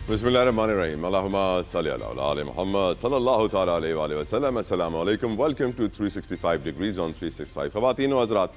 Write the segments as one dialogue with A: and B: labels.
A: बिस्मिल्लाहिर्रहमानिर्रहीम अल्लाहुम्मा सल्ली अला आले मुहम्मद सल्लल्लाहु तआला अलैहि वसल्लम। अस्सलामु अलैकुम, वेलकम टू 365 डिग्रीज ऑन 365। ख़वातीन व हज़रात,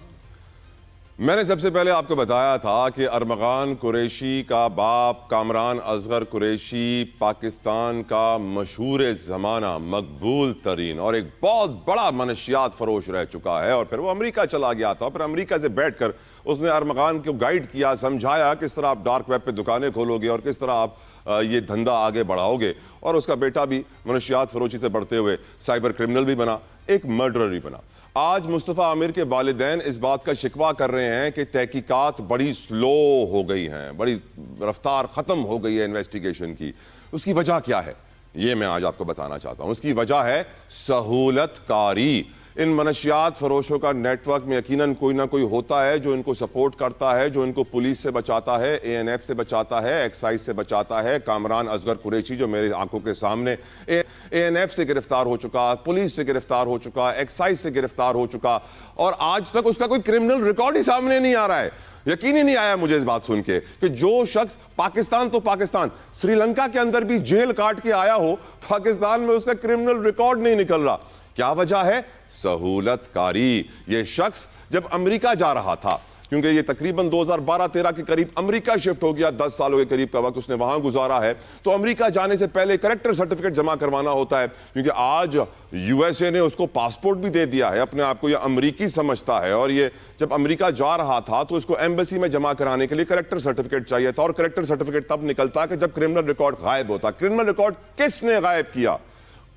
A: मैंने सबसे पहले आपको बताया था कि अरमगान कुरैशी का बाप कामरान असगर कुरैशी पाकिस्तान का मशहूर ज़माना मकबूल तरीन और एक बहुत बड़ा मनशियात फरोश रह चुका है। और फिर वो अमेरिका चला गया था। फिर अमेरिका से बैठ कर उसने अरमगान को गाइड किया, समझाया किस तरह आप डार्क वेब पे दुकानें खोलोगे और किस तरह आप ये धंधा आगे बढ़ाओगे। और उसका बेटा भी मनशियात फरोशी से बढ़ते हुए साइबर क्रिमिनल भी बना, एक मर्डरर भी बना। आज मुस्तफ़ा आमिर के वालिदैन इस बात का शिकवा कर रहे हैं कि तहकीकात बड़ी स्लो हो गई हैं, बड़ी रफ्तार ख़त्म हो गई है इन्वेस्टिगेशन की। उसकी वजह क्या है, ये मैं आज आपको बताना चाहता हूँ। उसकी वजह है सहूलतकारी। इन मनशियात फरोशों का नेटवर्क में यकीनन कोई ना कोई होता है जो इनको सपोर्ट करता है, जो इनको पुलिस से बचाता है, ANF से बचाता है, एक्साइज से बचाता है। कामरान असगर कुरैशी जो मेरे आंखों के सामने ANF से गिरफ्तार हो चुका, पुलिस से गिरफ्तार हो चुका, एक्साइज से गिरफ्तार हो चुका, और आज तक उसका कोई क्रिमिनल रिकॉर्ड ही सामने नहीं आ रहा है। यकीन ही नहीं आया मुझे इस बात सुन के कि जो शख्स पाकिस्तान तो पाकिस्तान, श्रीलंका के अंदर भी जेल काट के आया हो, पाकिस्तान में उसका क्रिमिनल रिकॉर्ड नहीं निकल रहा। क्या वजह है? सहूलतकारी। ये शख्स जब अमेरिका जा रहा था, क्योंकि ये तकरीबन 2012-13 के करीब अमेरिका शिफ्ट हो गया, 10 सालों के करीब का वक्त उसने वहां गुजारा है, तो अमेरिका जाने से पहले करेक्टर सर्टिफिकेट जमा करवाना होता है, क्योंकि आज USA ने उसको पासपोर्ट भी दे दिया है, अपने आप को ये अमेरिकी समझता है। और ये जब अमेरिका जा रहा था तो इसको एम्बेसी में जमा कराने के लिए करेक्टर सर्टिफिकेट चाहिए था। और करेक्टर सर्टिफिकेट तब निकलता है कि जब क्रिमिनल रिकॉर्ड गायब होता। क्रिमिनल रिकॉर्ड किसने गायब किया?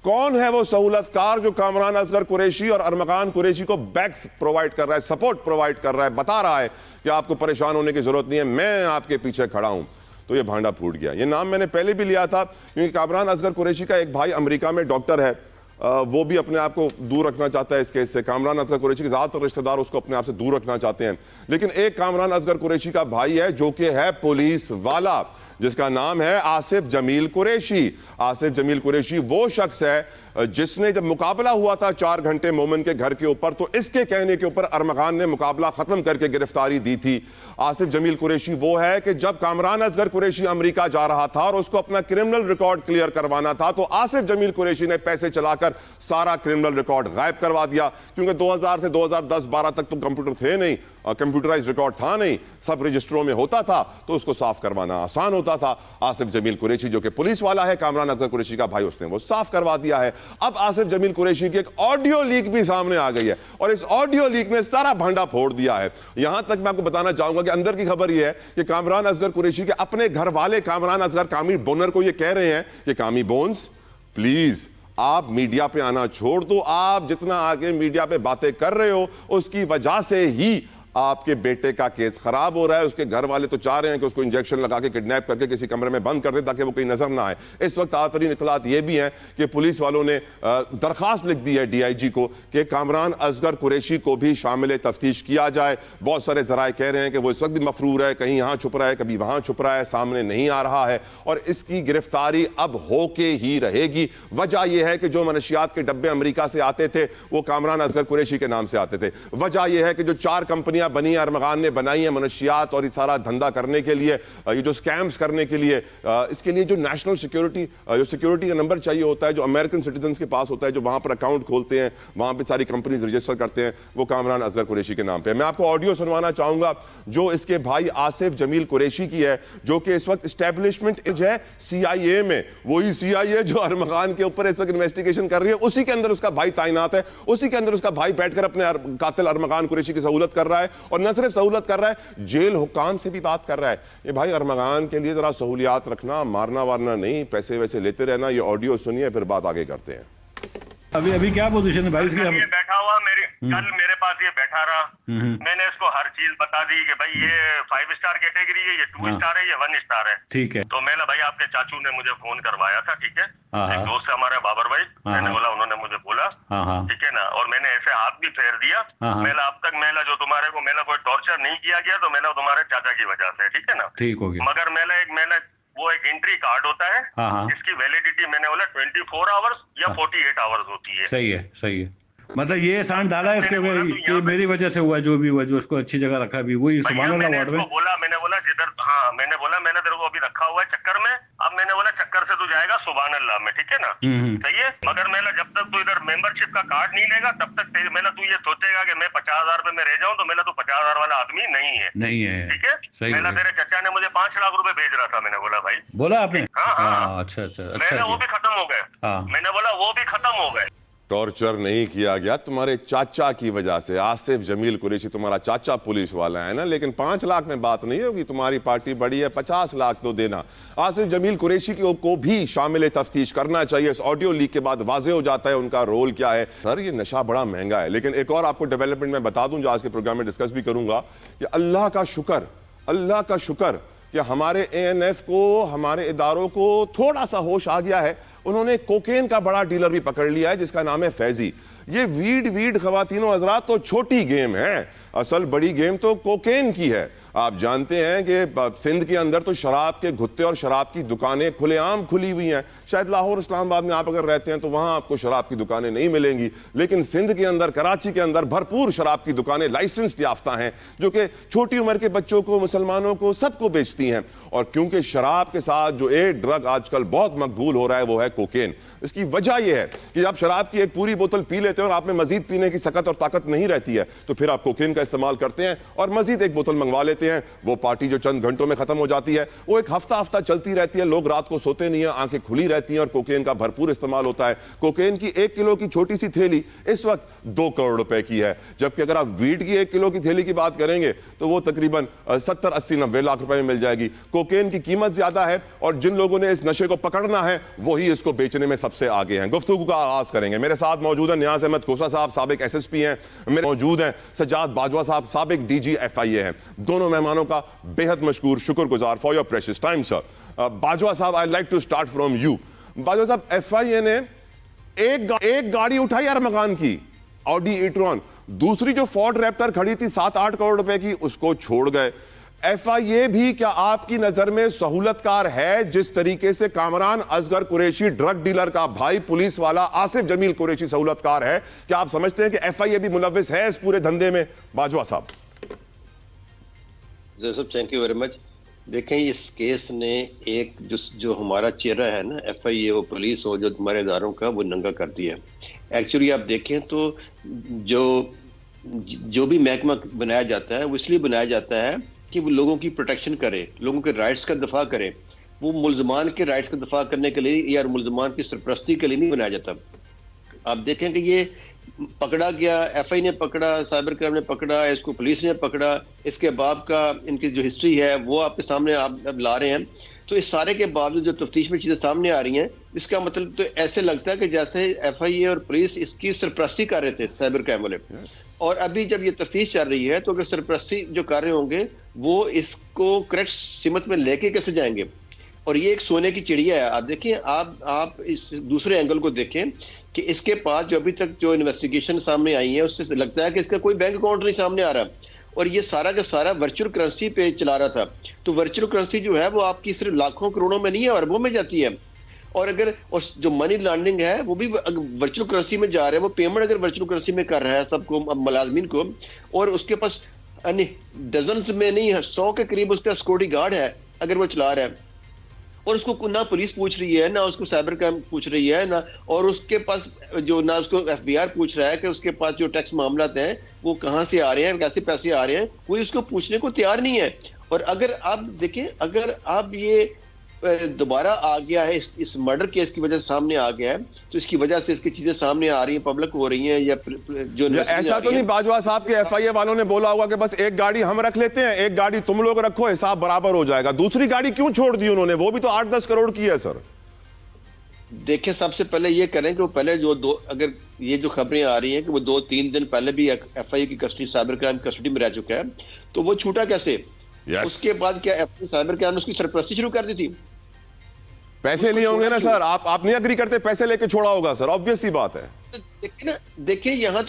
A: कौन है वो सहूलतकार जो कामरान असगर कुरैशी और अरमगान कुरैशी को बैक्स प्रोवाइड कर रहा है, सपोर्ट प्रोवाइड कर रहा है, बता रहा है कि आपको परेशान होने की जरूरत नहीं है, मैं आपके पीछे खड़ा हूं। तो ये भांडा फूट गया। ये नाम मैंने पहले भी लिया था, क्योंकि कामरान असगर कुरैशी का एक भाई अमेरिका में डॉक्टर है, वो भी अपने आप को दूर रखना चाहता है इस केस से। कामरान असगर कुरैशी के ज़्यादातर रिश्तेदार उसको अपने आप से दूर रखना चाहते हैं। लेकिन एक कामरान असगर कुरैशी का भाई है जो कि है पुलिस वाला, जिसका नाम है आसिफ जमील कुरैशी। आसिफ जमील कुरैशी वो शख्स है जिसने जब मुकाबला हुआ था 4 घंटे मोमिन के घर के ऊपर, तो इसके कहने के ऊपर अरमगान ने मुकाबला खत्म करके गिरफ्तारी दी थी। आसिफ जमील कुरैशी वो है कि जब कामरान असगर कुरैशी अमेरिका जा रहा था और उसको अपना क्रिमिनल रिकॉर्ड क्लियर करवाना था, तो आसिफ जमील कुरैशी ने पैसे चलाकर सारा क्रिमिनल रिकॉर्ड गायब करवा दिया। क्योंकि 2000 से 2010-12 तक तो कंप्यूटर थे नहीं, कंप्यूटराइज रिकॉर्ड था नहीं, सब रजिस्टरों में होता था, तो उसको साफ करवाना आसान होता था। आसिफ जमील कुरैशी जो कि पुलिस वाला है, कामरान असगर कुरैशी का भाई, उसने वो साफ करवा दिया है। अब आसिफ जमील कुरैशी की एक ऑडियो लीक भी सामने आ गई है और इस ऑडियो लीक ने सारा भांडा फोड़ दिया है। यहां तक मैं आपको बताना चाहूंगा कि अंदर की खबर यह है कि कामरान असगर कुरैशी के अपने घर वाले कामरान असगर कामी बोनर को यह कह रहे हैं कि कामी बोन्स, प्लीज आप मीडिया पे आना छोड़ दो। आप जितना आगे मीडिया पे बातें कर रहे हो उसकी वजह से ही आपके बेटे का केस खराब हो रहा है। उसके घर वाले तो चाह रहे हैं कि उसको इंजेक्शन लगा के किडनैप करके किसी कमरे में बंद कर दे ताकि वो कहीं नजर ना आए। इस वक्त आतरीन इतलात ये भी हैं कि पुलिस वालों ने दरखास्त लिख दी है DIG को कि कामरान असगर कुरैशी को भी शामिल तफ्तीश किया जाए। बहुत सारे जराए कह रहे हैं कि वो इस वक्त भी मफरूर है, कहीं यहाँ छुप रहा है, कभी वहाँ छुप रहा है, सामने नहीं आ रहा है, और इसकी गिरफ्तारी अब होके ही रहेगी। वजह यह है कि जो मनशियात के डब्बे अमेरिका से आते थे वो कामरान असगर कुरैशी के नाम से आते थे। वजह यह है कि जो 4 कंपनियां बनी है, अरमगान ने बनाई है मनशियात और ये सारा धंधा करने के लिए, ये जो स्कैम्स करने के लिए, इसके लिए जो नेशनल सिक्योरिटी, जो सिक्योरिटी का नंबर चाहिए होता है, जो अमेरिकन सिटीजन्स के पास होता है, जो वहां पर अकाउंट खोलते हैं, वहां पे सारी कंपनीज रजिस्टर करते हैं, वो कामरान असगर कुरैशी के नाम पे। मैं आपको ऑडियो सुनवाना चाहूंगा जो इसके भाई आसिफ जमील कुरैशी की है, जो कि इस वक्त एस्टेब्लिशमेंट है CIA में, वही CIA जो अरमगान के ऊपर इस वक्त इन्वेस्टिगेशन कर रही है, उसी के अंदर उसका भाई तैनात है, उसी के अंदर उसका भाई बैठकर अपने कातिल अरमगान कुरैशी की सहूलत कर रहा है। और न सिर्फ सहूलत कर रहा है, जेल हुकाम से भी बात कर रहा है। ये भाई अरमगान के लिए जरा सहूलियात रखना, मारना वारना नहीं, पैसे वैसे लेते रहना। ये ऑडियो सुनिए, फिर बात आगे करते हैं।
B: अभी क्या पोजीशन है भाई इसकी?
C: ये बैठा हुआ कल मेरे पास ये बैठा रहा, मैंने इसको हर चीज बता दी कि भाई ये 5 स्टार कैटेगरी है, ये 2 स्टार है, ये 1 स्टार है।
B: ठीक है।
C: तो मैंने भाई आपके चाचू ने मुझे फोन करवाया था, ठीक है, एक दोस्त है हमारा बाबर भाई, मैंने बोला, उन्होंने मुझे बोला, ठीक है ना, और मैंने ऐसे हाथ भी फेर दिया। मेला अब तक मेला जो तुम्हारे को मेला कोई टॉर्चर नहीं किया गया, तो मेला तुम्हारे चाचा की वजह से, ठीक है ना,
B: ठीक हो गया।
C: मगर मेला वो एक एंट्री कार्ड होता है, इसकी वैलिडिटी मैंने बोला 24 आवर्स या 48 आवर्स होती है।
B: सही है, सही है। मतलब ये सांड डाला है इसके कि मेरी वजह से हुआ, जो भी हुआ, जो उसको अच्छी जगह रखा भी वही सुभान अल्लाह वार्ड में।
C: मैंने बोला जिधर, हाँ मैंने बोला मैंने तेरे को अभी रखा हुआ है चक्कर में, अब मैंने बोला जाएगा सुभान अल्लाह में, ठीक है ना, सही है। मगर मेला जब तक तू इधर मेंबरशिप का कार्ड नहीं लेगा तब तक मेला तू ये सोचेगा कि मैं 50,000 रुपए में रह जाऊं, तो मेला तो 50,000 वाला आदमी नहीं है, ठीक है। मेला तेरे चचा ने मुझे 5 लाख रुपए भेज रहा था, मैंने बोला भाई,
B: बोला आपने?
C: हाँ,
B: अच्छा।
C: मैंने वो भी खत्म हो गए, मैंने बोला वो भी खत्म हो गए।
A: टॉर्चर नहीं किया गया तुम्हारे चाचा की वजह से। आसिफ जमील कुरैशी तुम्हारा चाचा पुलिस वाला है ना, लेकिन 5 लाख में बात नहीं होगी, तुम्हारी पार्टी बड़ी है, 50 लाख तो देना। आसिफ जमील कुरैशी को भी शामिल तफ्तीश करना चाहिए। इस ऑडियो लीक के बाद वाजे हो जाता है उनका रोल क्या है। सर ये नशा बड़ा महंगा है, लेकिन एक और आपको डेवलपमेंट में बता दूं जो आज के प्रोग्राम में डिस्कस भी करूंगा कि अल्लाह का शुक्र कि हमारे ANF को, हमारे इदारों को थोड़ा सा होश आ गया है। उन्होंने कोकेन का बड़ा डीलर भी पकड़ लिया है जिसका नाम है फैजी। ये वीड खवातीनों हजरात तो छोटी गेम है, असल बड़ी गेम तो कोकेन की है। आप जानते हैं कि सिंध के अंदर तो शराब के गुत्ते और शराब की दुकानें खुलेआम खुली हुई हैं। शायद लाहौर इस्लामाबाद में आप अगर रहते हैं तो वहां आपको शराब की दुकानें नहीं मिलेंगी, लेकिन सिंध के अंदर, कराची के अंदर भरपूर शराब की दुकानें लाइसेंस्ड याफ्ता हैं जो कि छोटी उम्र के बच्चों को, मुसलमानों को, सबको बेचती हैं। और क्योंकि शराब के साथ जो एक ड्रग आजकल बहुत मकबूल हो रहा है वो है कोकेन। इसकी वजह यह है कि आप शराब की एक पूरी बोतल पी लेते हैं और आप में मजीद पीने की सकत और ताकत नहीं रहती है, तो फिर आप कोकेन का इस्तेमाल करते हैं और मजीद एक बोतल मंगवा लेते हैं। वो पार्टी जो चंद घंटों में खत्म हो जाती है वो एक हफ्ता चलती रहती है, लोग रात को सोते नहीं है, आंखें खुली रहती हैं और कोकेन का भरपूर इस्तेमाल होता है। कोकेन की 1 किलो की छोटी सी थैली इस वक्त 2 करोड़ रुपए की है, जबकि अगर आप वीट की 1 किलो की थैली की बात करेंगे तो वो तकरीबन 70, 80, 90 लाख रुपए में मिल जाएगी। कोकेन की कीमत ज्यादा है और जिन लोगों ने इस नशे को पकड़ना है वही इसको बेचने में सबसे आगे हैं। गुफ्तगू का आगाज करेंगे। मेरे साथ मौजूद है नियाज अहमद खोसा साहब, साबिक SSP हैं। मेरे मौजूद हैं सज्जाद बाजवा साहब, साबिक DG FIA हैं। दोनों मेहमानों का बेहद मशकूर, शुक्रगुजार for your precious time sir. Bajwa साहब, I like to start from you. Bajwa साहब, FIA ने एक गाड़ी उठाई अरमगान की, ऑडी e-tron, दूसरी जो फोर्ड रैप्टर खड़ी थी 7-8 करोड़ रुपए की, उसको छोड़ गए। FIA भी क्या आपकी नजर में सहूलतकार है जिस तरीके से कामरान असगर कुरैशी ड्रग डीलर का भाई पुलिस वाला आसिफ जमील कुरैशी सहूलतकार है? क्या आप समझते हैं कि FIA भी मुलव्विस है इस पूरे धंधे में? बाजवा साहब।
D: Thank you very much. देखें, इस केस ने एक जो हमारा चेहरा है ना, FIA हो, पुलिस हो, जो हमारे इदारों का, वो नंगा कर दिया है। एक्चुअली आप देखें तो जो भी महकमा बनाया जाता है वो इसलिए बनाया जाता है कि वो लोगों की प्रोटेक्शन करे, लोगों के राइट्स का दफा करे। वो मुल्जमान के राइट्स का दफा करने के लिए या मुल्जमान की सरपरस्ती के लिए नहीं बनाया जाता। आप देखें कि ये पकड़ा गया, FIA ने पकड़ा, साइबर क्राइम ने पकड़ा, इसको पुलिस ने पकड़ा, इसके बाप का, इनकी जो हिस्ट्री है वो आपके सामने आप ला रहे हैं। तो इस सारे के बावजूद जो तफ्तीश में चीज़ें सामने आ रही हैं, इसका मतलब तो ऐसे लगता है कि जैसे FIA और पुलिस इसकी सरपरस्ती कर रहे थे, साइबर क्राइम वाले। और अभी जब ये तफ्तीश चल रही है तो अगर सरपरस्ती जो कर रहे होंगे वो इसको करेक्ट सिमत में लेके कैसे जाएंगे? और ये एक सोने की चिड़िया है। आप देखें, आप इस दूसरे एंगल को देखें कि इसके पास जो अभी तक जो इन्वेस्टिगेशन सामने आई है उससे लगता है कि इसका कोई बैंक अकाउंट नहीं सामने आ रहा, और ये सारा का सारा वर्चुअल करेंसी पे चला रहा था। तो वर्चुअल करेंसी जो है वो आपकी सिर्फ लाखों करोड़ों में नहीं है, अरबों में जाती है। और अगर जो मनी लॉन्ड्रिंग है वो भी वर्चुअल करेंसी में जा रहा है। वो पेमेंट अगर वर्चुअल करेंसी में कर रहा है सबको, मुलाजमीन को, और उसके पास डजन्स में नहीं, 100 के करीब उसका सिक्योरिटी गार्ड है अगर वो चला रहा है, और उसको ना पुलिस पूछ रही है, ना उसको साइबर क्राइम पूछ रही है, ना और उसके पास जो ना उसको FBI पूछ रहा है कि उसके पास जो टैक्स मामलात हैं वो कहाँ से आ रहे हैं, कैसे पैसे आ रहे हैं, कोई उसको पूछने को तैयार नहीं है। और अगर आप देखें, अगर आप ये दोबारा आ गया है, इस मर्डर केस की वजह से सामने आ गया है, तो इसकी वजह से इसकी चीजें सामने आ रही हैं, पब्लिक हो रही हैं, या जो
A: ऐसा तो नहीं बाजवा साहब के FIA वालों ने बोला होगा कि बस एक गाड़ी हम रख लेते हैं, एक गाड़ी तुम लोग रखो, हिसाब बराबर हो जाएगा? दूसरी गाड़ी क्यों छोड़ दी उन्होंने? वो भी तो 8-10 करोड़ की है सर।
D: देखिए, सबसे पहले ये करें कि वो पहले जो अगर ये जो खबरें आ रही हैं कि वो 2-3 दिन पहले भी FIA की कस्टडी, साइबर क्राइम कस्टडी में रह चुका है, तो वो छूटा कैसे? उसके बाद क्या साइबर क्राइम ने उसकी सरपरस्ती शुरू कर दी थी?
A: पैसे लिए होंगे ना सर। आप नहीं अग्री करते? पैसे लेके छोड़ा होगा सर, ऑब्वियस सी बात है।
D: देखिए, यहाँ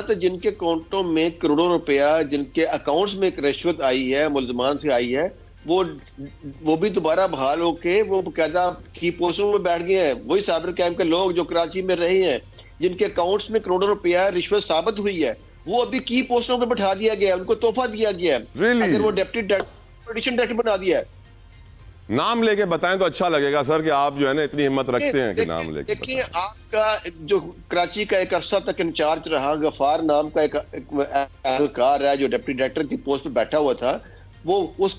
D: तो जिनके अकाउंटों में करोड़ों रुपया, जिनके अकाउंट्स में रिश्वत आई है, मुल्जमान से आई है, वो भी दोबारा बहाल होके वो बकायदा की पोस्टों में बैठ गए हैं। वही साइबर क्राइम के लोग जो कराची में रहे हैं, जिनके अकाउंट्स में करोड़ों रुपया रिश्वत साबित हुई है, वो अभी की पोस्टों पर बैठा दिया गया है, उनको तोहफा दिया गया है। अगर वो डिप्टी डायरेक्टर बना दिया है,
A: नाम लेके बताएं तो अच्छा लगेगा सर कि आप जो है ना इतनी हिम्मत रखते हैं कि नाम लेके
D: देखिए, आपका जो कराची का एक अरसा तक इंचार्ज रहा, गफार नाम का एक एहलकार है जो डिप्टी डायरेक्टर की पोस्ट पे बैठा हुआ था, वो उस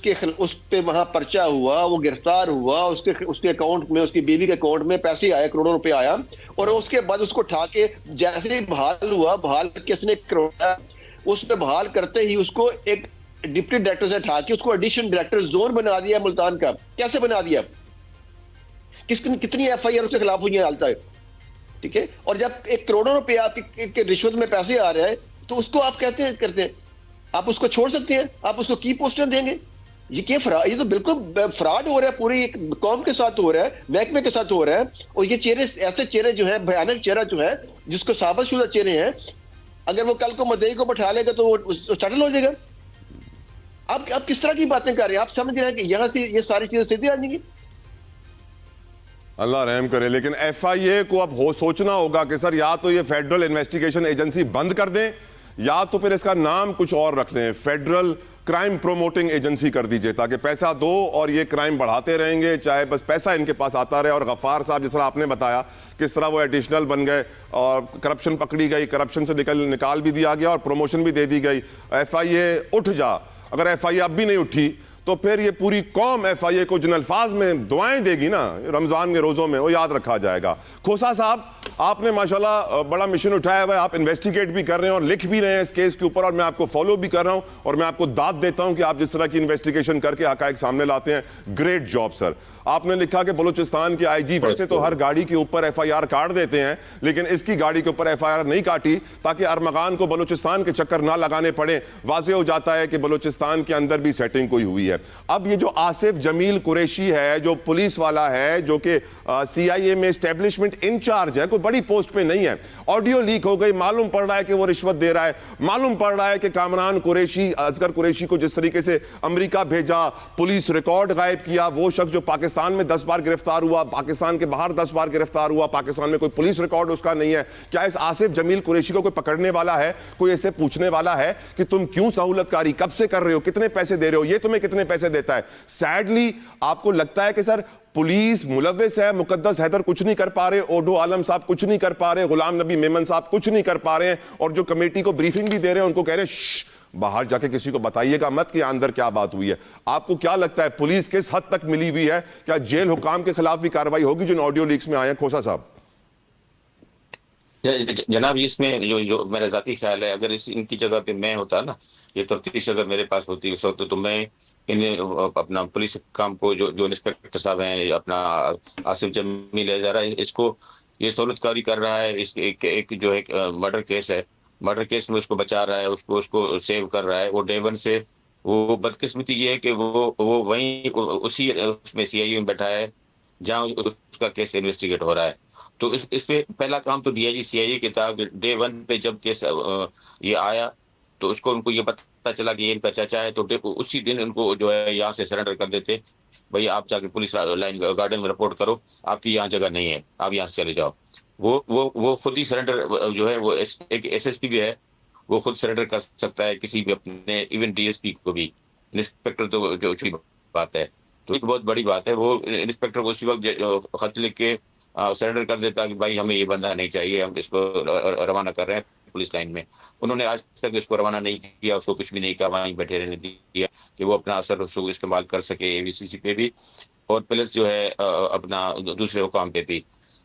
D: पे वहां पर्चा हुआ, वो गिरफ्तार हुआ, उसके अकाउंट में, उसकी बीवी के अकाउंट में पैसे आए, करोड़ों रुपए आया, और उसके बाद उसको उठा के जैसे ही बहाल हुआ, बहाल किसने करवाया, उसमें बहाल करते ही उसको एक डिप्टी डायरेक्टर से उठा के उसको एडिशनल डायरेक्टर जोन बना दिया मुल्तान का। कैसे बना दिया? कितनी एफआईआर उसके खिलाफ हुई है हाल तक? ठीक है, और जब एक करोड़ों रुपए आपके रिश्वत में पैसे आ रहे हैं, तो उसको आप करते हैं आप उसको छोड़ सकते हैं? आप उसको की पोस्टर देंगे? ये तो बिल्कुल फ्रॉड हो रहा है, पूरी एक कौम के साथ हो रहा है, महकमे के साथ हो रहा है। और ये चेहरे, ऐसे चेहरे जो है, भयानक चेहरा जो है, जिसको साबितशुदा चेहरे हैं, अगर वो कल को मदई को बैठा लेगा तो वो सेटल हो जाएगा। आप किस तरह की बातें कर रहे हैं? आप समझ रहे हैं कि यहां से ये सारी चीजें सीधी आ जाएंगी?
A: अल्लाह रहम करे। लेकिन एफआईए को अब सोचना होगा कि सर या तो ये फेडरल इन्वेस्टिगेशन एजेंसी बंद कर दें, या तो फिर इसका नाम कुछ और रख लें, फेडरल क्राइम प्रोमोटिंग एजेंसी कर दीजिए, ताकि पैसा दो और ये क्राइम बढ़ाते रहेंगे, चाहे बस पैसा इनके पास आता रहे। और गफ्फार साहब, जिस तरह आपने बताया किस तरह वो एडिशनल बन गए और करप्शन पकड़ी गई, करप्शन से निकाल भी दिया गया और प्रमोशन भी दे दी गई। एफआईए उठ जा, अगर एफआईए अब भी नहीं उठी तो फिर ये पूरी कौम एफआईए को जिन अल्फाज में दुआएं देगी ना रमजान के रोजों में, वो याद रखा जाएगा। खोसा साहब, आपने माशाल्लाह बड़ा मिशन उठाया हुआ है, आप इन्वेस्टिगेट भी कर रहे हैं और लिख भी रहे हैं इस केस के ऊपर, और मैं आपको फॉलो भी कर रहा हूं और मैं आपको दाद देता हूं कि आप जिस तरह की इन्वेस्टिगेशन करके हकायक सामने लाते हैं। Great job sir. आपने लिखा कि बलूचिस्तान के आईजी वैसे तो हर गाड़ी के ऊपर एफआईआर काट देते हैं, लेकिन इसकी गाड़ी के ऊपर एफआईआर नहीं काटी ताकि अरमगान को बलूचिस्तान के चक्कर ना लगाने पड़े। वाज़ेह हो जाता है कि बलूचिस्तान के अंदर भी सेटिंग कोई हुई है। अब ये जो आसिफ जमील कुरैशी है, जो पुलिस वाला है, जो कि सीआईए में एस्टेब्लिशमेंट इंचार्ज है, कोई बड़ी पोस्ट पे नहीं है, ऑडियो लीक हो गई, मालूम पड़ रहा है कि वो रिश्वत दे रहा है, मालूम पड़ रहा है कि कामरान कुरैशी, असगर कुरैशी को जिस तरीके से अमेरिका भेजा, पुलिस रिकॉर्ड गायब किया, वो शख्स जो पाकिस्तान में 10 बार गिरफ्तार हुआ, पाकिस्तान के बाहर 10 बार गिरफ्तार हुआ, पाकिस्तान में कोई पुलिस रिकॉर्ड उसका नहीं है। क्या इस आसिफ जमील कुरैशी को कोई पकड़ने वाला है? कोई ऐसे पूछने वाला है कि तुम क्यों सहूलतकारी कब से कर रहे हो, कितने पैसे दे रहे हो, ये तुम्हें कितने पैसे देता है? सैडली आपको लगता है कि सर पुलिस मुलव्विस है, मुकद्दस हैदर कुछ नहीं कर पा रहे, ओडो आलम साहब कुछ नहीं कर पा रहे, गुलाम नबी मेमन साहब कुछ नहीं कर पा रहे हैं, और जो कमेटी को ब्रीफिंग भी दे रहे हैं उनको कह रहे हैं बाहर जाके किसी को बताइएगा मत कि अंदर क्या बात हुई है। आपको क्या लगता है पुलिस किस हद तक मिली हुई है? क्या जेल हुकाम के खिलाफ भी कार्रवाई होगी जो ऑडियो लीक्स में आए हैं? खोसा साहब।
E: जनाब, इसमें जो मेरा जाती ख्याल है, अगर इनकी जगह पे मैं होता ना, ये तफ्तीश अगर मेरे पास होती उस वक्त, तो मैं इन्हें अपना पुलिस काम को जो इंस्पेक्टर साहब हैं, अपना आसिफ जमील है, जरा इसको ये सहूलतकारी कर रहा है, इस एक जो है मर्डर केस है, मर्डर केस में उसको बचा रहा है, उसको सेव कर रहा है। वो डे वन से वो बदकिस्मती ये है कि वो वहीं उसी उसमें सीआईए में बैठा है जहां उसका केस इन्वेस्टिगेट हो रहा है। तो इस पे पहला काम तो डीआईजी सीआईए के था। डे वन पे जब केस ये आया तो उनको ये पता चला कि ये इनका चाचा है, तो उसी दिन उनको जो है यहाँ से सरेंडर कर देते, भाई आप जाके पुलिस लाइन गार्डन में रिपोर्ट करो, आपकी यहाँ जगह नहीं है, आप यहाँ से चले जाओ। वो खुद ही सरेंडर जो है, वो एक एसएसपी भी है, वो खुद सरेंडर कर सकता है किसी भी अपने, इवन डीएसपी को भी। इंस्पेक्टर तो जो बात है, तो एक बहुत बड़ी बात है। वो इंस्पेक्टर को उसी वक्त खत लिख के सरेंडर कर देता कि भाई हमें ये बंदा नहीं चाहिए, हम इसको रवाना कर रहे हैं पुलिस लाइन में। उन्होंने आज तक इसको रवाना नहीं किया, उसको कुछ भी नहीं किया, वहीं बैठे रहने दिया कि वो अपना असर उसको इस्तेमाल कर सके एवीसीसी पे भी, और प्लस जो है अपना दूसरे हुकाम पे भी।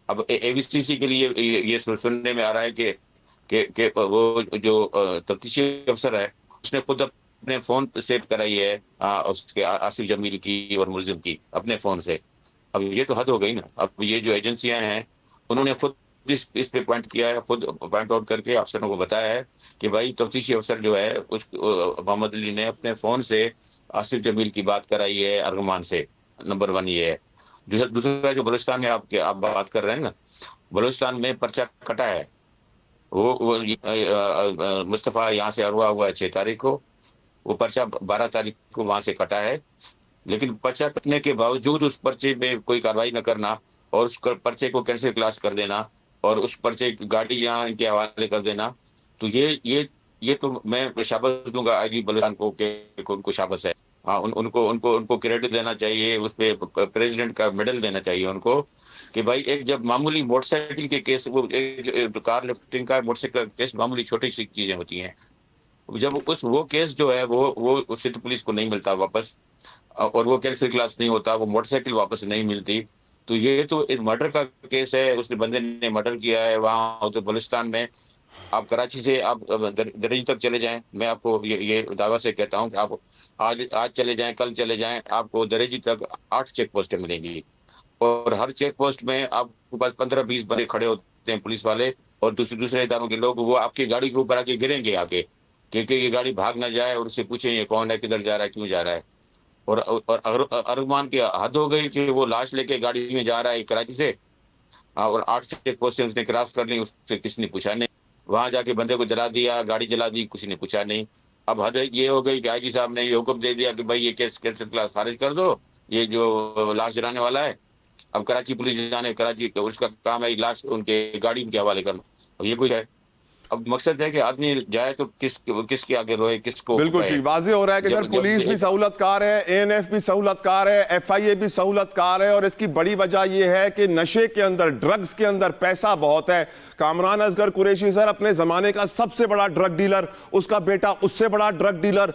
E: अब एवीसीसी के लिए ये सुनने में आ रहा है कि वो जो तफ्तीशी अफसर है उसने खुद अपने फोन सेव कराई है उसके आसिफ जमील की और मुलजिम की अपने फोन से। अब ये तो हद हो गई ना। अब ये जो एजेंसियां हैं उन्होंने खुद इस पे पॉइंट किया है, खुद पॉइंट आउट करके अफसरों को बताया है कि भाई तफ्तीशी अफसर जो है उस मोहम्मद अली ने अपने फोन से आसिफ जमील की बात कराई है अरगमान से। नंबर 1 ये है। दूसरा जो बलूचिस्तान में आप बात कर रहे हैं ना, बलूचिस्तान में पर्चा कटा है। वो मुस्तफ़ा यहाँ से अगवा हुआ है 6 तारीख को, वो पर्चा 12 तारीख को वहां से कटा है। लेकिन पर्चा कटने के बावजूद उस पर्चे में कोई कार्रवाई न करना और उस पर्चे को कैंसिल क्लास कर देना और उस पर्चे की गाड़ी यहाँ इनके हवाले कर देना, तो ये तो मैं शाबाश दूंगा आईजी बलूचिस्तान को कि उनको शाबाश है। हाँ, उनको उनको उनको क्रेडिट देना चाहिए, उस पे प्रेसिडेंट का मेडल देना चाहिए उनको, कि भाई एक जब मामूली मोटरसाइकिल के केस, वो एक कार लिफ्टिंग का मोटरसाइकिल केस मामूली छोटी सी चीजें होती हैं, जब वो केस जो है वो सिटी पुलिस को नहीं मिलता वापस, और वो कैंसिल क्लास नहीं होता, वो मोटरसाइकिल वापस नहीं मिलती, तो ये तो एक मर्डर का केस है, उसने बंदे ने मर्डर किया है वहाँ तो बलुचिस्तान में। आप कराची से आप दरेजी तक चले जाएं, मैं आपको ये दावा से कहता हूँ कि आप आज चले जाएं, कल चले जाएं, आपको दरेजी तक 8 चेक पोस्टें मिलेंगी, और हर चेक पोस्ट में आपके पास 15-20 बंदे खड़े होते हैं पुलिस वाले, और दूसरे इदारों के लोग, वो आपकी गाड़ी के ऊपर आके गिरेंगे आके, क्योंकि ये गाड़ी भाग ना जाए, और उससे पूछें ये कौन है, किधर जा रहा है, क्यों जा रहा है। और अरमान की हद हो गई कि वो लाश लेके गाड़ी में जा रहा है कराची से, और 8 चेक पोस्टें उसने क्रॉस कर ली, उससे किसी ने पूछा नहीं, वहां जाके बंदे को जला दिया, गाड़ी जला दी, किसी ने पूछा नहीं। अब हद ये हो गई कि आईजी साहब ने ये हुक्म दे दिया कि भाई ये केस कैंसिल क्लास खारिज कर दो, ये जो लाश जलाने वाला है, अब कराची पुलिस जाने, कराची उसका काम है लाश उनके गाड़ी के हवाले करना। अब ये कोई है, अब मकसद है कि आदमी जाए तो किसके आगे रोए, किसको।
A: बिल्कुल ठीक, वाज़ेह हो रहा है कि सर पुलिस भी सहूलतकार है, एएनएफ भी सहूलतकार है, एफआईए भी सहूलतकार है, और इसकी बड़ी वजह यह है कि नशे के अंदर, ड्रग्स के अंदर पैसा बहुत है। कामरान असगर कुरैशी सर अपने जमाने का सबसे बड़ा ड्रग डीलर, उसका बेटा उससे बड़ा drug dealer,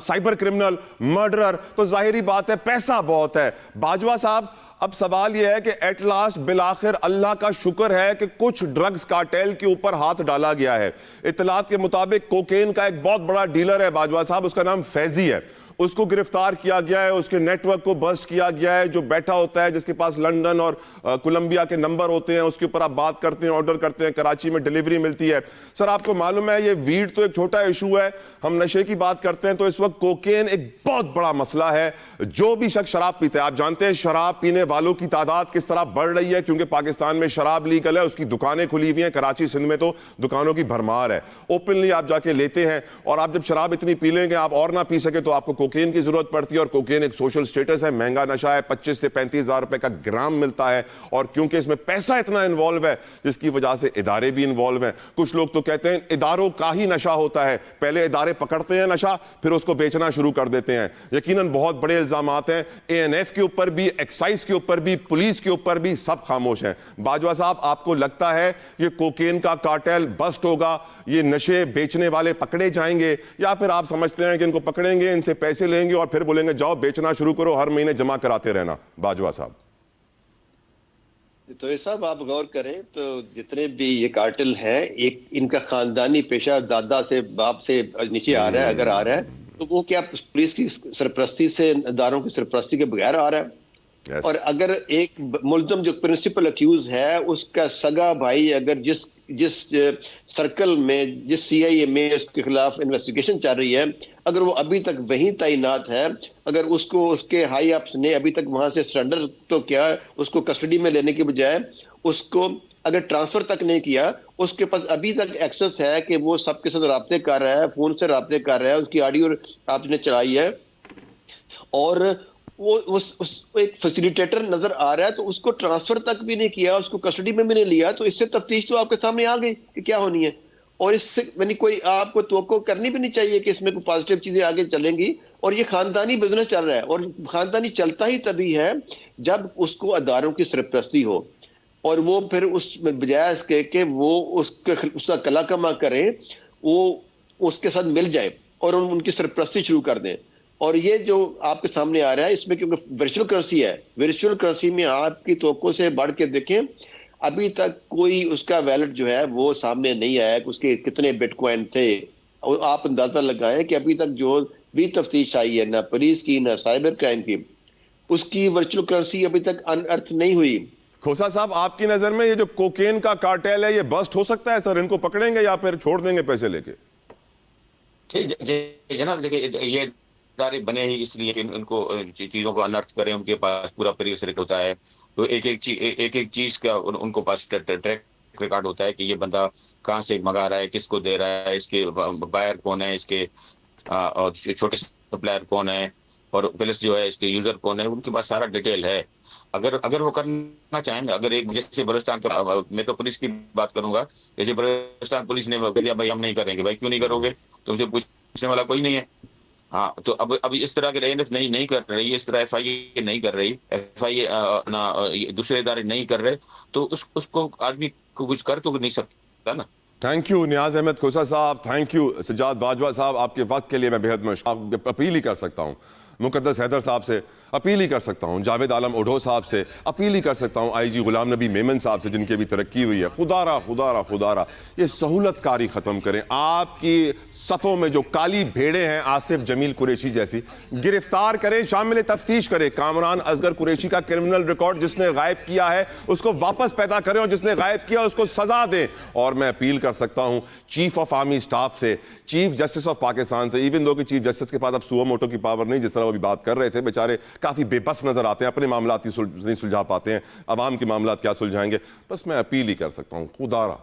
A: cyber criminal, murderer, तो जाहिर बात है पैसा बहुत है। बाजवा साहब, अब सवाल यह है कि एट लास्ट बिलाखिर अल्लाह का शुक्र है कि कुछ ड्रग्स कार्टेल के ऊपर हाथ डाला गया है। इत्तलात के मुताबिक कोकेन का एक बहुत बड़ा डीलर है बाजवा साहब, उसका नाम फैजी है, उसको गिरफ्तार किया गया है, उसके नेटवर्क को बस्ट किया गया है। जो बैठा होता है, जिसके पास लंदन और कोलंबिया के नंबर होते हैं, उसके ऊपर आप बात करते हैं, ऑर्डर करते हैं, कराची में डिलीवरी मिलती है। सर आपको मालूम है ये वीड तो एक छोटा इशू है, हम नशे की बात करते हैं तो इस वक्त कोकेन एक बहुत बड़ा मसला है। जो भी शख्स शराब पीता है, आप जानते हैं शराब पीने वालों की तादाद किस तरह बढ़ रही है, क्योंकि पाकिस्तान में शराब लीगल है, उसकी दुकानें खुली हुई हैं, कराची सिंध में तो दुकानों की भरमार है, ओपनली आप जाके लेते हैं। और आप जब शराब इतनी पी लेंगे आप और ना पी सके तो आपको कोकेन की जरूरत पड़ती है, और कोकेन एक सोशल स्टेटस है, महंगा नशा है, 25 से 35 हजार रुपए का ग्राम मिलता है, और क्योंकि इसमें पैसा इतना इन्वॉल्व है जिसकी वजह से इदारे भी इन्वॉल्व हैं। कुछ लोग तो कहते हैं इदारों का ही नशा होता है, पहले इदारे पकड़ते हैं नशा फिर उसको बेचना शुरू कर देते हैं। यकीनन बहुत बड़े इल्जामात हैं, एएनएफ के ऊपर भी, एक्साइज के ऊपर भी, पुलिस के ऊपर भी, सब खामोश हैं। बाजवा साहब, आपको लगता है ये कोकेन का कार्टेल बस्ट होगा, ये नशे बेचने वाले पकड़े जाएंगे, या फिर आप समझते हैं कि इनको पकड़ेंगे, इनसे पैसे लेंगे और फिर बोलेंगे जाओ बेचना शुरू करो, हर महीने जमा कराते रहना? बाजवा साहब।
D: तो ये सब आप गौर करें तो जितने भी ये कार्टेल हैं, एक इनका खानदानी पेशा दादा से बाप से नीचे आ रहा है, अगर आ रहा है तो वो क्या पुलिस की सरपरस्ती से, इदारों की सरपरस्ती के बगैर आ रहा है? Yes. और अगर एक मुल्ज़म जो प्रिंसिपल अक्यूज है, उसका सगा भाई अगर जिस सर्कल में, जिस सीआईए में उसके खिलाफ इन्वेस्टिगेशन चल रही है, अगर वो अभी तक वहीं तैनात है, अगर उसको उसके हाई अप्स ने अभी तक वहां से सरेंडर तो क्या, उसको कस्टडी में लेने के बजाय उसको अगर ट्रांसफर तक नहीं किया, उसके पास अभी तक एक्सेस है कि वो सबके साथ राब्ते कर रहा है, फोन से राब्ते कर रहा है, उसकी ऑडियो आपने चलाई है, और वो उस एक फैसिलिटेटर नजर आ रहा है, तो उसको ट्रांसफर तक भी नहीं किया, उसको कस्टडी में भी नहीं लिया, तो इससे तफ्तीश तो आपके सामने आ गई कि क्या होनी है। और इससे यानी कोई आपको तवक्को करनी भी नहीं चाहिए कि इसमें कोई पॉजिटिव चीजें आगे चलेंगी। और ये खानदानी बिजनेस चल रहा है, और खानदानी चलता ही तभी है जब उसको अदारों की सरपरस्ती हो, और वो फिर उस बजाय इसके कि वो उसका कला कमा करें, वो उसके साथ मिल जाए और उनकी सरपरस्ती शुरू कर दें। और ये जो आपके सामने आ रहा है, इसमें क्योंकि वर्चुअल करेंसी है, वर्चुअल करेंसी में आपकी तवक्को से बढ़ के देखें, अभी तक कोई उसका वैलेट जो है वो सामने नहीं आया कि उसके कितने बिटकॉइन थे। और आप अंदाजा लगाएं कि अभी तक जो भी तफ्तीश आई है, ना पुलिस की ना साइबर क्राइम की, उसकी वर्चुअल करेंसी अभी तक अनअर्थ नहीं हुई।
A: खोसा साहब, आपकी नजर में ये जो कोकेन का कार्टेल है ये बस्ट हो सकता है सर? इनको पकड़ेंगे या फिर छोड़ देंगे पैसे लेके?
E: जनाब देखिए, ये इदारे बने ही इसलिए कि उनको चीजों को अनर्थ करें, उनके पास पूरा प्रीवियस रिकॉर्ड होता है, तो एक एक चीज का उनको पास ट्रैक रिकॉर्ड होता है कि ये बंदा कहाँ से मंगा रहा है, किसको दे रहा है, इसके बायर कौन है, इसके और छोटे सप्लायर कौन है, और प्लस जो है इसके यूजर कौन है, उनके पास सारा डिटेल है। अगर वो करना चाहें, अगर एक जैसे बलूचिस्तान का, मैं तो पुलिस की बात करूंगा, जैसे बलूचिस्तान पुलिस ने कह दिया भाई हम नहीं करेंगे, भाई क्यों नहीं करोगे, तुमसे पूछने वाला कोई नहीं है, हाँ, तो अब इस तरह के ANF नहीं कर रही, इस तरह FIA नहीं कर रही, FIA ना दूसरे इदारे नहीं कर रहे, तो उसको आदमी को कुछ कर तो नहीं सकता ना।
A: थैंक यू नियाज अहमद खोसा साहब, थैंक यू सज्जाद बाजवा साहब, आपके वक्त के लिए मैं बेहद अपील ही कर सकता हूँ मुकद्दस हैदर साहब से, अपील ही कर सकता हूँ जावेद आलम ओढो साहब से, अपील ही कर सकता हूँ IG गुलाम नबी मेमन साहब से, जिनकी भी तरक्की हुई है। खुदारा ये सहूलतकारी ख़त्म करें। आपकी सफ़ों में जो काली भेड़ें हैं आसिफ जमील कुरैशी जैसी, गिरफ्तार करें, शामिल तफ्तीश करें। कामरान असगर कुरैशी का क्रिमिनल रिकॉर्ड जिसने गायब किया है उसको वापस पैदा करें, और जिसने गायब किया उसको सजा दें। और मैं अपील कर सकता हूँ चीफ ऑफ आर्मी स्टाफ से, चीफ जस्टिस ऑफ पाकिस्तान से, इवन दो कि चीफ जस्टिस के पास अब सुओ मोटो की पावर नहीं, जिस तरह वो भी बात कर रहे थे, बेचारे काफ़ी बेबस नजर आते हैं, अपने मामलात नहीं सुलझा पाते हैं, अवाम के मामलात क्या सुलझाएंगे। बस मैं अपील ही कर सकता हूँ, खुदारा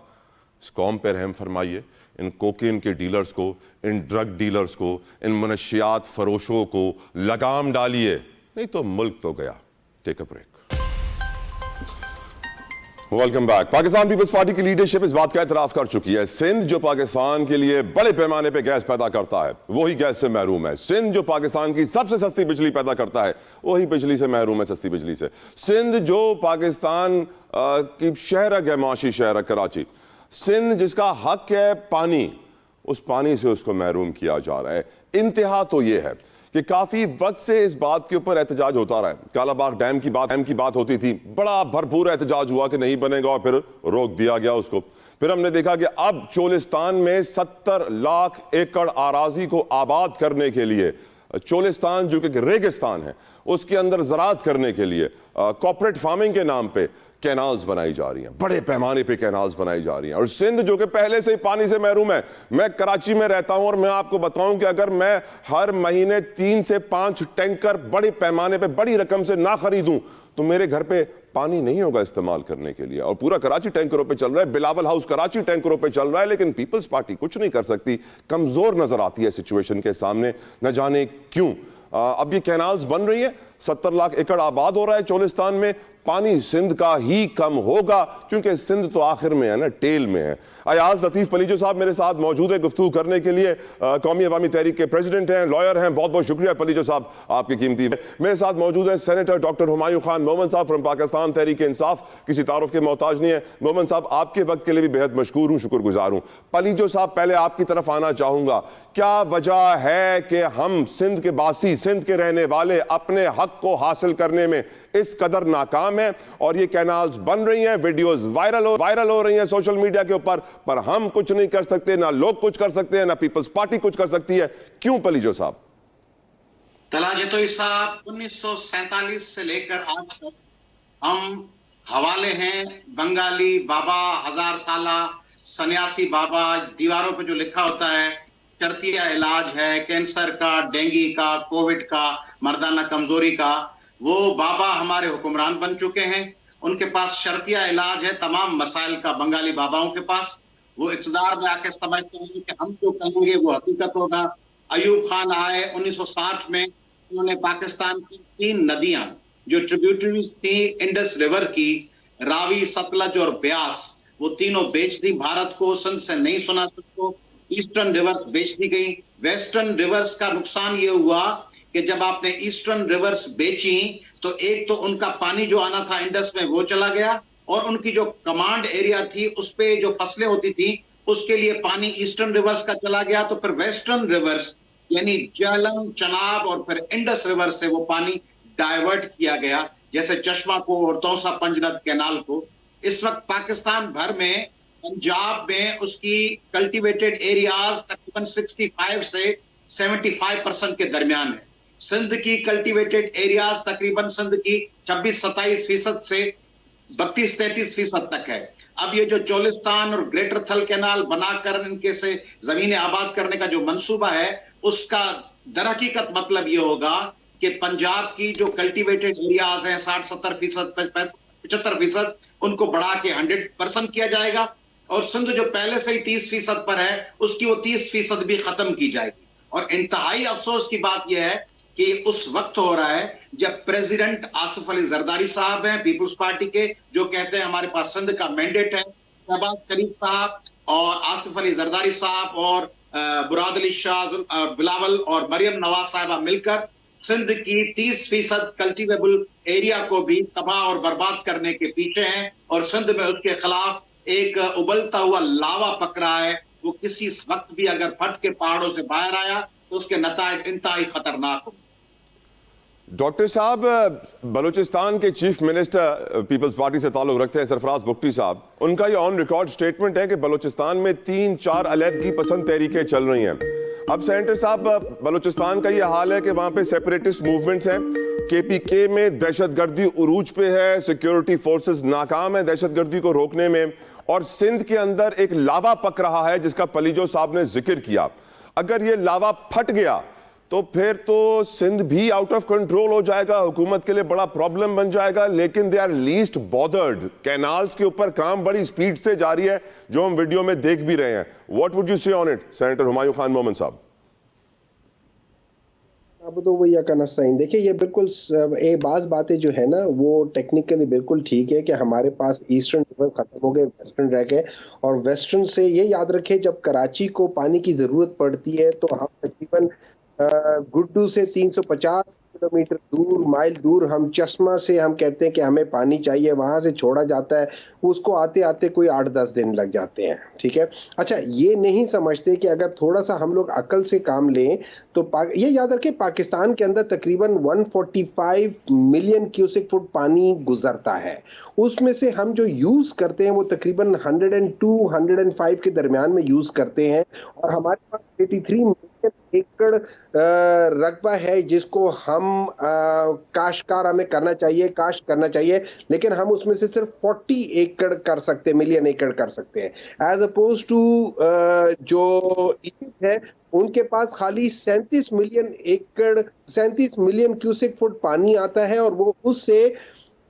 A: इस कौम पर रहम फरमाइए, इन कोकेन के डीलर्स को, इन ड्रग डीलर्स को, इन मनशियात फरोशों को लगाम डालिए, नहीं तो मुल्क तो गया। Take a break. Welcome back. Pakistan Peoples Party की लीडरशिप इस बात का एतराफ कर चुकी है, सिंध जो पाकिस्तान के लिए बड़े पैमाने पे गैस पैदा करता है वही गैस से महरूम है। सिंध जो पाकिस्तान की सबसे सस्ती बिजली पैदा करता है वही बिजली से महरूम है, सस्ती बिजली से। सिंध जो पाकिस्तान की शहरक है, माशी शहरक कराची, सिंध जिसका हक है पानी, उस पानी से उसको महरूम किया जा रहा है। इंतहा तो ये है कि काफी वक्त से इस बात के ऊपर एहतजाज होता रहा है। कालाबाग डैम की बात होती थी, बड़ा भरपूर एहतजाज हुआ कि नहीं बनेगा, और फिर रोक दिया गया उसको। फिर हमने देखा कि अब चोलिस्तान में 70 लाख एकड़ आराजी को आबाद करने के लिए, चोलिस्तान जो कि रेगिस्तान है उसके अंदर ज़राअत करने के लिए कॉर्पोरेट फार्मिंग के नाम पे कैनाल्स बनाई जा रही हैं, बड़े पैमाने पे कैनाल्स बनाई जा रही हैं। और सिंध जो कि पहले से ही पानी से महरूम है, मैं कराची में रहता हूं और मैं आपको बताऊं कि अगर मैं हर महीने 3 से 5 टैंकर बड़े पैमाने पे बड़ी रकम से ना खरीदूं तो मेरे घर पे पानी नहीं होगा इस्तेमाल करने के लिए। और पूरा कराची टैंकरों पे चल रहा है, बिलावल हाउस कराची टैंकरों पे चल रहा है, लेकिन पीपल्स पार्टी कुछ नहीं कर सकती, कमजोर नजर आती है सिचुएशन के सामने, न जाने क्यों। अब ये कैनाल्स बन रही है, 70 लाख एकड़ आबाद हो रहा है चोलिस्तान में, पानी सिंध का ही कम होगा क्योंकि सिंध तो आखिर में है ना, टेल में है। अयाज लतीफ पलीजो साहब मेरे साथ मौजूद है गुफ्तगू करने के लिए, कौमी अवामी तहरीक के प्रेसिडेंट हैं, लॉयर हैं। बहुत बहुत शुक्रिया पलीजो साहब आपकी कीमती। मेरे साथ मौजूद है सेनेटर डॉक्टर हुमायूं खान मोमन साहब फ्रॉम पाकिस्तान तहरीक इंसाफ, किसी तारुफ के मोहताज नहीं है। मोमन साहब आपके वक्त के लिए भी बेहद मशकूर हूँ, शुक्रगुजार हूँ। पलीजो साहब पहले आपकी तरफ आना चाहूंगा, क्या वजह है कि हम सिंध के बासी, सिंध के रहने वाले अपने हक को हासिल करने में इस कदर नाकाम है और ये कैनाल्स बन रही हैं, वीडियोस वायरल हो रही हैं सोशल मीडिया के ऊपर, पर हम कुछ नहीं कर सकते, ना लोग कुछ कर सकते हैं, ना पीपल्स पार्टी कुछ कर सकती है। क्यों पलीजो साहब?
F: तलाजतोई साहब, 1947 से लेकर आज तक हम हवाले हैं बंगाली बाबा, 1000 साला सन्यासी बाबा, दीवारों पे जो लिखा होता है शर्तिया इलाज है कैंसर का, डेंगू का, कोविड का, मर्दाना कमजोरी का, वो बाबा हमारे हुक्मरान बन चुके हैं। उनके पास शर्तिया इलाज है तमाम मसाइल का, बंगाली बाबाओं के पास। वो इक़्तिदार में आके समझते हैं कि हम जो कहेंगे वो हकीकत होगा। अयूब खान आए 1960 में, उन्होंने पाकिस्तान की 3 नदियां जो ट्रिब्यूटरीज थी इंडस रिवर की, रावी, सतलज और ब्यास, वो तीनों बेच दी भारत को। सिंध से नहीं सुना सबको, ईस्टर्न रिवर्स बेच दी गई। वेस्टर्न रिवर्स का नुकसान ये हुआ कि जब आपने ईस्टर्न रिवर्स बेची तो एक तो उनका पानी जो आना था इंडस में वो चला गया, और उनकी जो कमांड एरिया थी उस पे जो फसलें होती थी उसके लिए पानी ईस्टर्न रिवर्स का चला गया। तो फिर वेस्टर्न रिवर्स यानी झेलम, चनाब और फिर इंडस रिवर से वो पानी डाइवर्ट किया गया, जैसे चश्मा को और तौसा पंजनद कैनाल को। इस वक्त पाकिस्तान भर में, पंजाब में उसकी कल्टीवेटेड एरियाज तकरीबन 65 से 75% के दरमियान है। सिंध की कल्टीवेटेड एरियाज तकरीबन सिंध की 26-27% से 32-33% तक है। अब ये जो चोलिस्तान और ग्रेटर थल कैनाल बनाकर इनके से जमीनें आबाद करने का जो मंसूबा है, उसका दरहकीकत मतलब ये होगा कि पंजाब की जो कल्टीवेटेड एरियाज हैं 60-70%, 75%, उनको बढ़ा के 100% किया जाएगा, और सिंध जो पहले से ही 30% पर है उसकी वो 30% भी खत्म की जाएगी। और इंतहाई अफसोस की बात यह है कि उस वक्त हो रहा है जब प्रेसिडेंट आसिफ अली जरदारी साहब हैं पीपल्स पार्टी के, जो कहते हैं हमारे पास सिंध का मैंडेट है। शहबाज शरीफ साहब और आसिफ अली जरदारी साहब और मुराद अली शाह, बिलावल और मरियम नवाज साहिबा मिलकर सिंध की 30% कल्टीवेबल एरिया को भी तबाह और बर्बाद करने के पीछे हैं और सिंध में उसके खिलाफ एक उबलता हुआ लावा पक रहा है। वो किसी वक्त भी अगर फट के पहाड़ों से बाहर आया तो उसके नताइज इंतहाई खतरनाक होंगे।
A: डॉक्टर साहब, बलूचिस्तान के चीफ मिनिस्टर पीपल्स पार्टी से ताल्लुक रखते हैं सरफराज बुगटी साहब, उनका ये ऑन रिकॉर्ड स्टेटमेंट है कि बलूचिस्तान में 3-4 अलहदगी पसंद तहरीकें चल रही हैं। अब सेनेटर साहब, बलूचिस्तान का ये हाल है कि वहां पे सेपरेटिस्ट मूवमेंट्स हैं, केपीके में दहशतगर्दी उरूज पे है, सिक्योरिटी फोर्सेस नाकाम है दहशतगर्दी को रोकने में, और सिंध के अंदर एक लावा पक रहा है जिसका पलीजो साहब ने जिक्र किया। अगर ये लावा फट गया तो फिर तो सिंध भी आउट ऑफ कंट्रोल हो जाएगा, हुकूमत के लिए बड़ा प्रॉब्लम बन जाएगा। लेकिन they are least bothered, canals के ऊपर काम बड़ी स्पीड से जारी है जो हम वीडियो में देख भी रहे हैं। व्हाट वुड यू से on it senator Humayun Khan मोमिन साहब?
G: अब तो वही कनस्ताइन देखिए, ये बिल्कुल बाज़ बातें जो है ना वो टेक्निकली बिल्कुल ठीक है कि हमारे पास ईस्टर्न रिवर खत्म हो गए, वेस्टर्न रह गए, और वेस्टर्न से ये याद रखें जब कराची को पानी की जरूरत पड़ती है तो हम तकरीबन गुड्डू से 350 किलोमीटर दूर, माइल दूर, हम चश्मा से हम कहते हैं कि हमें पानी चाहिए, वहां से छोड़ा जाता है, उसको आते आते कोई 8-10 दिन लग जाते हैं। ठीक है, अच्छा, ये नहीं समझते कि अगर थोड़ा सा हम लोग अकल से काम लें तो ये याद रखें पाकिस्तान के अंदर तकरीबन 145 मिलियन क्यूसेक फुट पानी गुजरता है, उसमें से हम जो यूज करते हैं वो तकरीबन 102-105 के दरमियान में यूज करते हैं, और हमारे पास 83 मिलियन एकड़ रकबा है जिसको हम काश्तकार हमें करना चाहिए, काश्त करना चाहिए, लेकिन हम उसमें से सिर्फ 40 एकड़ कर सकते, मिलियन एकड़ कर सकते हैं, एज अपोज टू जो इजिप्ट है उनके पास खाली 37 मिलियन एकड़, 37 मिलियन क्यूसेक फुट पानी आता है, और वो उससे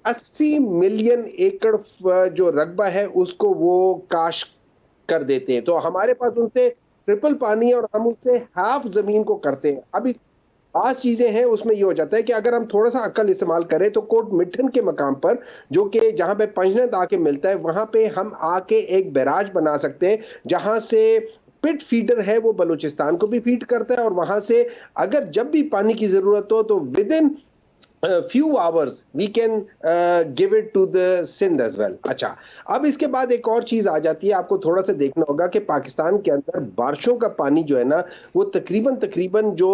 G: 80 मिलियन एकड़ जो रकबा है उसको वो काश्त कर देते हैं। तो हमारे पास उनसे ट्रिपल पानी है और हम उससे हाफ जमीन को करते हैं। अब इस 5 चीजें हैं, उसमें ये हो जाता है कि अगर हम थोड़ा सा अक्ल इस्तेमाल करें तो कोट मिठन के मकाम पर, जो कि जहां पे पंजनद आके मिलता है, वहां पे हम आके एक बैराज बना सकते हैं जहां से पिट फीडर है वो बलूचिस्तान को भी फीड करता है, और वहां से अगर जब भी पानी की जरूरत हो तो with in few hours we can give it to the Sindh as well। अच्छा, अब इसके बाद एक और चीज आ जाती है, आपको थोड़ा सा देखना होगा कि पाकिस्तान के अंदर बारिशों का पानी जो है ना वो तकरीबन जो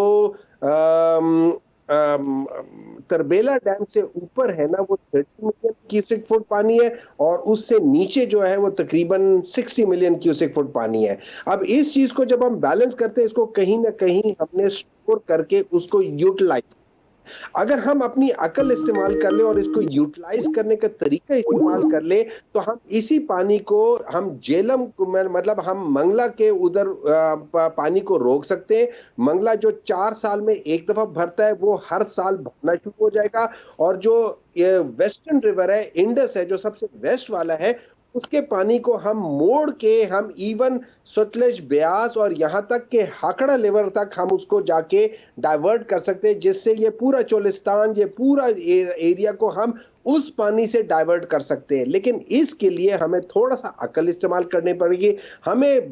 G: तरबेला डैम से ऊपर है ना वो 30 मिलियन क्यूसेक फुट पानी है, और उससे नीचे जो है वो तकरीबन 60 मिलियन क्यूसेक फुट पानी है। अब इस चीज को जब हम बैलेंस करते हैं, इसको कहीं ना कहीं हमने स्टोर करके उसको यूटिलाइज, अगर हम अपनी अकल इस्तेमाल कर ले और इसको यूटिलाइज करने का तरीका इस्तेमाल कर ले तो हम इसी पानी को हम जेलम, मतलब हम मंगला के उधर पानी को रोक सकते हैं। मंगला जो 4 साल में एक दफा भरता है वो हर साल भरना शुरू हो जाएगा, और जो वेस्टर्न रिवर है, इंडस है जो सबसे वेस्ट वाला है, उसके पानी को हम मोड़ के हम इवन सतलज, ब्यास और यहाँ तक के हाकड़ा लेवल तक हम उसको जाके डाइवर्ट कर सकते हैं, जिससे ये पूरा चोलिस्तान, ये पूरा एरिया को हम उस पानी से डाइवर्ट कर सकते हैं। लेकिन इसके लिए हमें थोड़ा सा अकल इस्तेमाल करनी पड़ेगी। हमें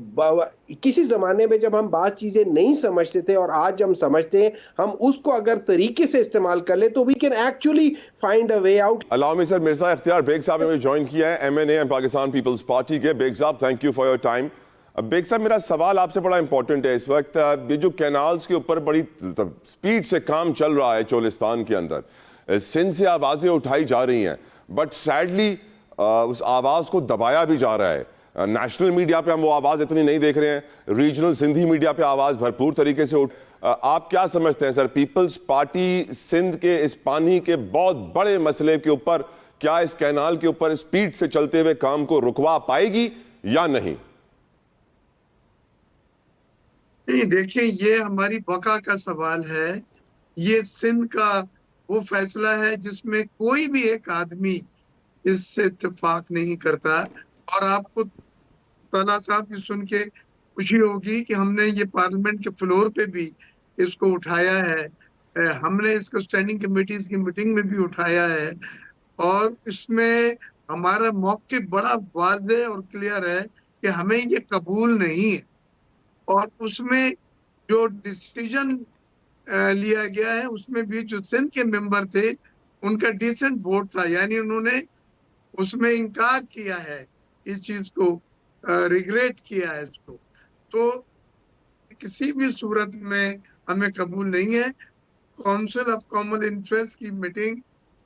G: किसी जमाने में जब हम बात चीजें नहीं समझते थे और आज हम समझते हैं, हम उसको अगर तरीके से इस्तेमाल कर ले तो we can actually find a way out.
A: Allow me sir, Mirza Ikhtiyar Beg साहब ने ज्वाइन किया है, MNA पाकिस्तान पीपल्स पार्टी के। बेग साहब, thank you for your time. Beg साहब, मेरा सवाल आपसे बड़ा इंपॉर्टेंट है इस वक्त। ये जो कैनाल्स के ऊपर बड़ी स्पीड से काम चल रहा है चोलिस्तान के अंदर, सिंध से आवाज़ें उठाई जा रही हैं, बट सैडली उस आवाज़ को दबाया भी जा रहा है। नेशनल मीडिया पे हम वो आवाज़ इतनी नहीं देख रहे हैं, रीजनल सिंधी मीडिया पे आवाज़ भरपूर तरीके से आप क्या समझते हैं सर, पीपल्स पार्टी सिंध के इस पानी के बहुत बड़े मसले के ऊपर क्या इस कैनाल के ऊपर स्पीड से चलते हुए काम को रुकवा पाएगी या नहीं?
H: नहीं, देखिए, ये हमारी बका का सवाल है। ये सिंध का वो फैसला है जिसमें कोई भी एक आदमी इससे इत्तेफाक नहीं करता। और आपको ताला साहब की सुन के खुशी होगी कि हमने ये पार्लियामेंट के फ्लोर पे भी इसको उठाया है, हमने इसको स्टैंडिंग कमेटीज की मीटिंग में भी उठाया है, और इसमें हमारा मौक़िफ़ बड़ा वाज़ेह और क्लियर है कि हमें ये कबूल नहीं है। और उसमें जो डिसीजन लिया गया है उसमें भी जो सिंध के मेंबर थे उनका डिसेंट वोट था, यानी उन्होंने उसमें इनकार किया है, इस चीज को रिग्रेट किया है इसको। तो किसी भी सूरत में हमें कबूल नहीं है। काउंसिल ऑफ कॉमन इंटरेस्ट की मीटिंग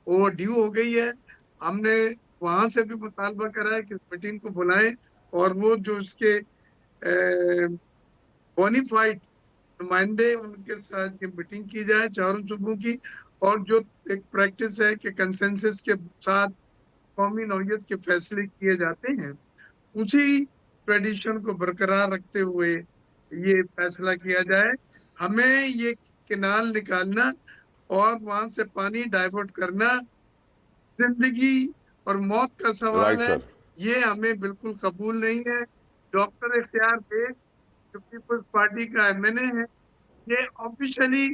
H: वो ड्यू हो गई है, हमने वहां से भी मुतालबा करा है कि मीटिंग को बुलाएं और वो जो उसके बोनीफाइड नुमाइंदे उनके साथ ये मीटिंग की जाए चारों सूबों की, और जो एक प्रैक्टिस है कि कंसेंसस के साथ कौमी नौयत के फैसले किए जाते हैं, उसी ट्रेडिशन को बरकरार रखते हुए ये फैसला किया जाए। हमें ये केनाल निकालना और वहां से पानी डाइवर्ट करना जिंदगी और मौत का सवाल है, ये हमें बिल्कुल कबूल नहीं है। डॉक्टर इख्तियार बेग जो पीपल्स पार्टी का एमएनए है, ये ऑफिशियली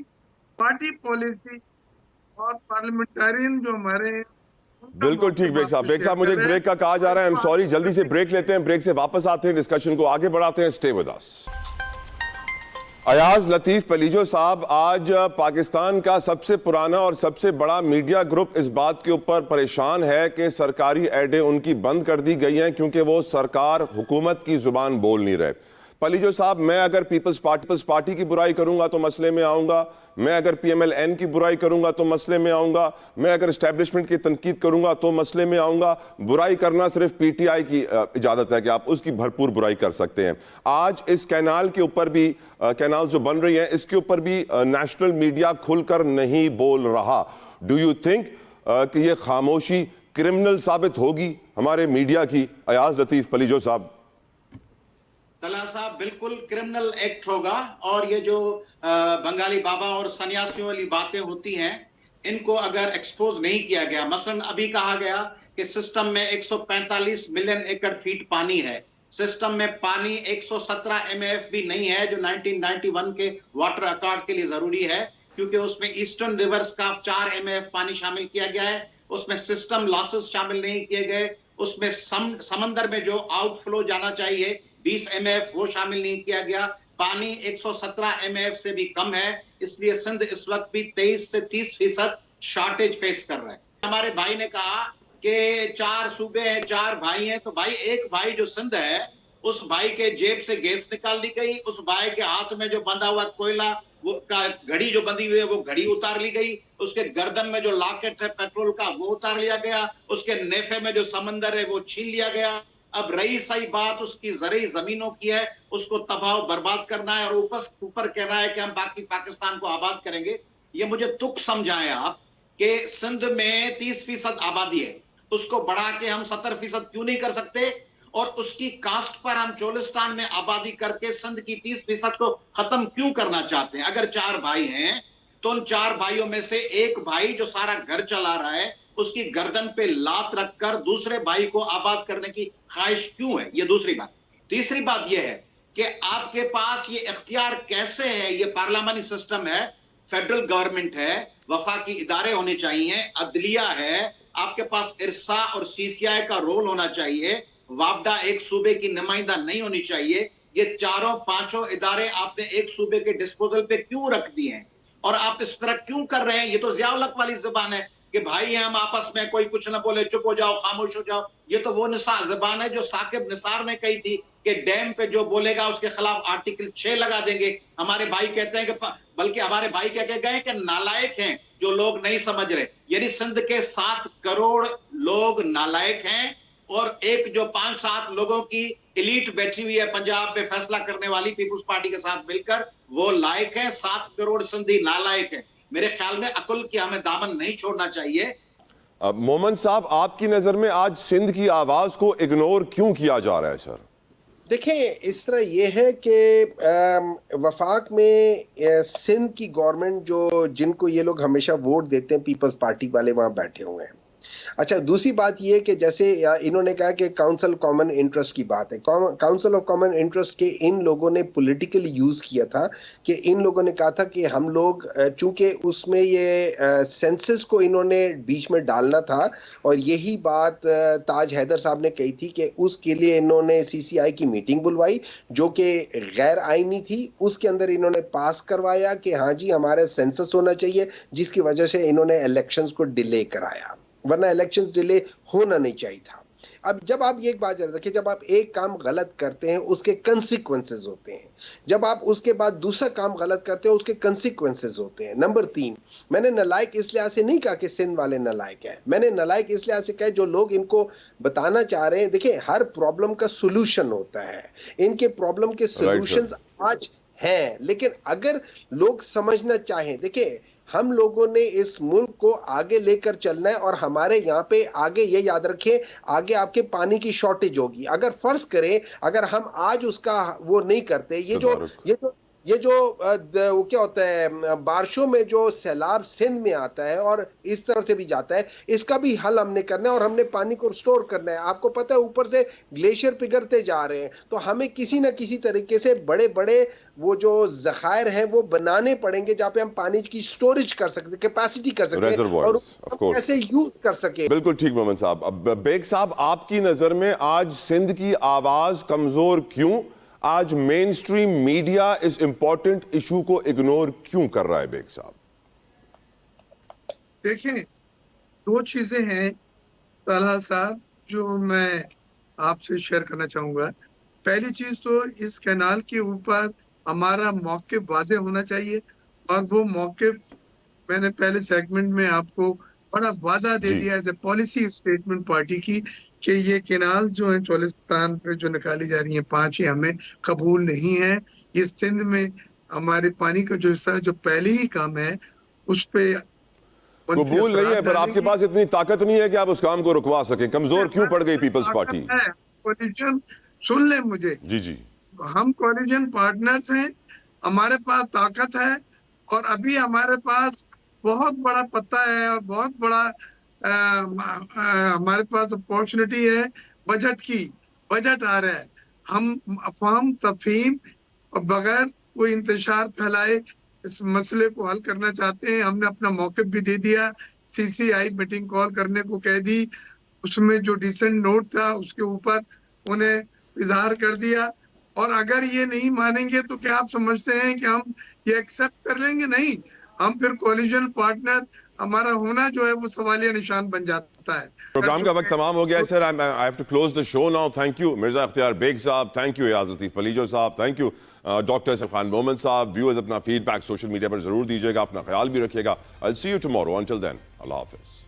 H: पार्टी पॉलिसी और पार्लियामेंटेरियन जो हमारे हैं।
A: बिल्कुल ठीक बेग साहब मुझे एक ब्रेक का कहा जा रहा है, हम सॉरी, जल्दी से ब्रेक लेते हैं, ब्रेक से वापस आते हैं, डिस्कशन को आगे बढ़ाते हैं, stay with us. Ayaz Latif Palijo साहब, आज पाकिस्तान का सबसे पुराना और सबसे बड़ा मीडिया ग्रुप इस बात के ऊपर परेशान है कि सरकारी एडें उनकी बंद कर दी गई हैं क्योंकि वो सरकार हुकूमत की जुबान बोल नहीं रहे। पलीजो साहब, मैं अगर पीपल्स पार्टी की बुराई करूंगा तो मसले में आऊंगा, मैं अगर PMLN की बुराई करूंगा तो मसले में आऊंगा, मैं अगर एस्टैब्लिशमेंट की तनकीद करूंगा तो मसले में आऊंगा। बुराई करना सिर्फ PTI की इजाजत है कि आप उसकी भरपूर बुराई कर सकते हैं। आज इस कैनाल के ऊपर भी, कैनाल जो बन रही है इसके ऊपर भी नेशनल मीडिया खुलकर नहीं बोल रहा। डू यू थिंक कि ये खामोशी क्रिमिनल साबित होगी हमारे मीडिया की? अयाज लतीफ पलीजो साहब।
F: तला साहब, बिल्कुल क्रिमिनल एक्ट होगा, और ये जो बंगाली बाबा और सन्यासियों वाली बातें होती हैं, इनको अगर एक्सपोज नहीं किया गया, मसलन अभी कहा गया कि सिस्टम में 145 मिलियन एकड़ फीट पानी है, सिस्टम में पानी 117 MF भी नहीं है जो 1991 के वाटर अकॉर्ड के लिए जरूरी है, क्योंकि उसमें ईस्टर्न रिवर्स का 4 MF पानी शामिल किया गया है, उसमें सिस्टम लॉसेस शामिल नहीं किए गए, उसमें समंदर में जो आउटफ्लो जाना चाहिए 20 MF वो शामिल नहीं किया गया, पानी 117 MF से भी कम है, इसलिए सिंध इस वक्त भी 23 से 30% शॉर्टेज फेस कर रहे हैं। हमारे भाई ने कहा कि 4 सूबे हैं, 4 भाई हैं, तो भाई एक भाई जो सिंध है उस भाई के जेब से गैस निकाल ली गई, उस भाई के हाथ में जो बंधा हुआ कोयला, वो का घड़ी जो बंधी हुई है वो घड़ी उतार ली गई, उसके गर्दन में जो लॉकेट है पेट्रोल का वो उतार लिया गया, उसके नेफे में जो समंदर है वो छीन लिया गया। अब रही सही बात उसकी ज़रई जमीनों की है, उसको तबाह बर्बाद करना है और ऊपर कहना है कि हम बाकी पाकिस्तान को आबाद करेंगे। ये मुझे तुक समझाएं आप कि सिंध में 30% आबादी है, उसको बढ़ा के हम 70% क्यों नहीं कर सकते, और उसकी कास्ट पर हम चोलिस्तान में आबादी करके सिंध की 30% को खत्म क्यों करना चाहते हैं? अगर 4 भाई हैं तो उन 4 भाइयों में से एक भाई जो सारा घर चला रहा है उसकी गर्दन पे लात रखकर दूसरे भाई को आबाद करने की ख्वाहिश क्यों है? ये दूसरी बात। तीसरी बात यह है कि आपके पास ये इख्तियार कैसे है? ये पार्लियामानी सिस्टम है, फेडरल गवर्नमेंट है, वफाकी इदारे होने चाहिए, अदलिया है, आपके पास इरसा और CCI का रोल होना चाहिए, वापडा एक सूबे की नुमाइंदा नहीं होनी चाहिए। ये चारों पांचों इदारे आपने एक सूबे के डिस्पोजल पे क्यों रख दिए हैं और आप इस तरह क्यों कर रहे हैं? ये तो ज़िया-उल-हक वाली जुबान है कि भाई हैं हम आपस में, कोई कुछ ना बोले चुप हो जाओ, खामोश हो जाओ। ये तो वो जुबान है जो साकिब निसार ने कही थी कि डैम पे जो बोलेगा उसके खिलाफ आर्टिकल 6 लगा देंगे। हमारे भाई कहते हैं कि, बल्कि हमारे भाई कह के गए कि नालायक हैं जो लोग नहीं समझ रहे। यानी सिंध के 7 करोड़ लोग नालायक हैं और एक जो 5-7 लोगों की एलीट बैठी हुई है पंजाब में फैसला करने वाली पीपुल्स पार्टी के साथ मिलकर, वो लायक है। 7 करोड़ सिंधी नालायक है। मेरे ख्याल में अकुल की हमें दामन नहीं छोड़ना चाहिए।
A: मोहम्मद साहब, आपकी नजर में आज सिंध की आवाज को इग्नोर क्यों किया जा रहा है? सर
G: देखें, इस तरह ये है कि वफाक में सिंध की गवर्नमेंट जो जिनको ये लोग हमेशा वोट देते हैं, पीपल्स पार्टी वाले वहां बैठे हुए हैं, अच्छा, दूसरी बात ये कि जैसे इन्होंने कहा कि काउंसिल कॉमन इंटरेस्ट की बात है। काउंसिल ऑफ कॉमन इंटरेस्ट के इन लोगों ने पॉलिटिकली यूज किया था कि इन लोगों ने कहा था कि हम लोग चूंकि उसमें ये सेंसस को इन्होंने बीच में डालना था, और यही बात ताज हैदर साहब ने कही थी कि उसके लिए इन्होंने सीसीआई की मीटिंग बुलवाई जो कि गैर आईनी थी। उसके अंदर इन्होंने पास करवाया कि हाँ जी हमारे सेंसस होना चाहिए, जिसकी वजह से इन्होंने इलेक्शंस को डिले कराया, वरना इलेक्शंस डिले होना नहीं चाहिए था। अब जब आप ये एक बात याद रखिए, जब आप एक काम गलत करते हैं उसके कंसिक्वेंसेस होते हैं, जब आप उसके बाद दूसरा काम गलत करते हैं उसके कंसिक्वेंसेस होते हैं। नंबर 3, मैंने नालायक इस लिहाज से नहीं कहा कि सिंध वाले नालायक हैं, मैंने नालायक इस लिहाज से कहा जो लोग इनको बताना चाह रहे हैं। देखिए, हर प्रॉब्लम का सोल्यूशन होता है, इनके प्रॉब्लम के सोल्यूशंस आज हैं, लेकिन अगर लोग समझना चाहें, देखिए हम लोगों ने इस मुल्क को आगे लेकर चलना है, और हमारे यहाँ पे आगे ये याद रखें, आगे आपके पानी की शॉर्टेज होगी। अगर फर्ज करें अगर हम आज उसका वो नहीं करते, ये जो वो क्या होता है, बारिशों में जो सैलाब सिंध में आता है और इस तरफ से भी जाता है, इसका भी हल हमने करना है और हमने पानी को स्टोर करना है। आपको पता है ऊपर से ग्लेशियर पिघलते जा रहे हैं, तो हमें किसी ना किसी तरीके से बड़े बड़े वो जो जखायर हैं वो बनाने पड़ेंगे जहां पे हम पानी की स्टोरेज कर सकते, कैपेसिटी कर सकते और कैसे यूज कर सके।
A: बिल्कुल ठीक मोहम्मद साहब। अब बेग साहब, आपकी नजर में आज सिंध की आवाज कमजोर क्यों? आज मेन स्ट्रीम मीडिया इस इंपॉर्टेंट इशू को इग्नोर क्यों कर रहा है बेग साहब?
H: देखिए, 2 चीजें हैं तलहा साहब जो मैं आपसे शेयर करना चाहूंगा। पहली चीज तो इस कैनाल के ऊपर हमारा मौक़िफ़ वाज़ेह होना चाहिए, और वो मौक़िफ़ मैंने पहले सेगमेंट में आपको बड़ा वाज़ा दे दिया as a policy statement party की कि ये कैनाल जो है चोलिस्तान पे जो निकाली जा रही है 5 ये हमें कबूल नहीं है। ये सिंध में हमारे पानी का जो हिस्सा जो पहले ही कम है उस पे
A: कबूल नहीं है, पर आपके पास इतनी ताकत नहीं है कि आप उस काम को रुकवा सकें। कमजोर क्यों पड़ गई पीपल्स पार्टी?
H: कोलिशन, सुन ले मुझे
A: जी,
H: हम कोलिशन पार्टनर्स हैं, हमारे पास ताकत है, और अभी हमारे पास बहुत बड़ा पत्ता है और बहुत बड़ा हमारे पास अपॉर्चुनिटी है बजट की। बजट आ रहा है, हम अफवाम तफहीम और बगैर कोई इंतशार फैलाए इस मसले को हल करना चाहते हैं। हमने अपना मौक़िफ़ भी दे दिया, सीसीआई मीटिंग कॉल करने को कह दी, उसमें जो डिसेंट नोट था उसके ऊपर उन्हें इजहार कर दिया। और अगर ये नहीं मानेंगे तो क्या आप समझते हैं कि हम ये एक्सेप्ट कर लेंगे? नहीं, हम फिर कोलिशन पार्टनर हमारा होना जो है वो सवालिया निशान बन जाता है।
A: प्रोग्राम का वक्त तमाम हो गया है sir, I have to close the show now. Thank you Mirza Ikhtiyar Beg साहब, थैंक यू याज लतीफ पलीजो साहब, thank you doctor Safan Mohammad साहब। व्यूअर्स, अपना फीडबैक सोशल मीडिया पर जरूर दीजिएगा, अपना ख्याल भी रखिएगा। I will see you tomorrow, until then अल्लाह हाफिज।